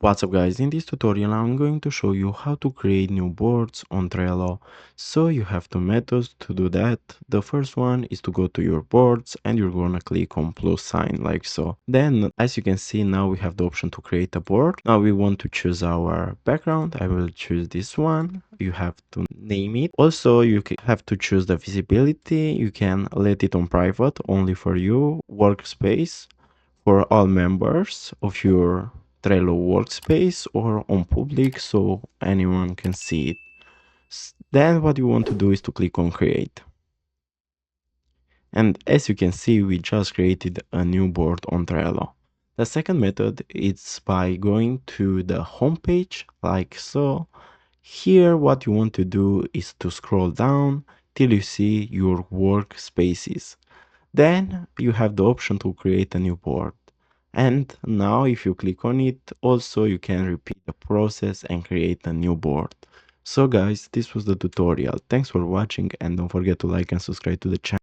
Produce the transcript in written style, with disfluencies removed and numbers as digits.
What's up guys, in this tutorial I'm going to show you how to create new boards on Trello. So you have two methods to do that. The first one is to go to your boards and you're gonna click on plus sign like so. Then as you can see now we have the option to create a board. Now we want to choose our background. I will choose this one. You have to name it. Also you have to choose the visibility. You can let it on private only for you, workspace for all members of your Trello workspace or on public so anyone can see it. Then what you want to do is to click on create. And as you can see, we just created a new board on Trello. The second method is by going to the home page like so. Here what you want to do is to scroll down till you see your workspaces. Then you have the option to create a new board. And now if you click on it, also you can repeat the process and create a new board. So guys, this was the tutorial. Thanks for watching and don't forget to like and subscribe to the channel.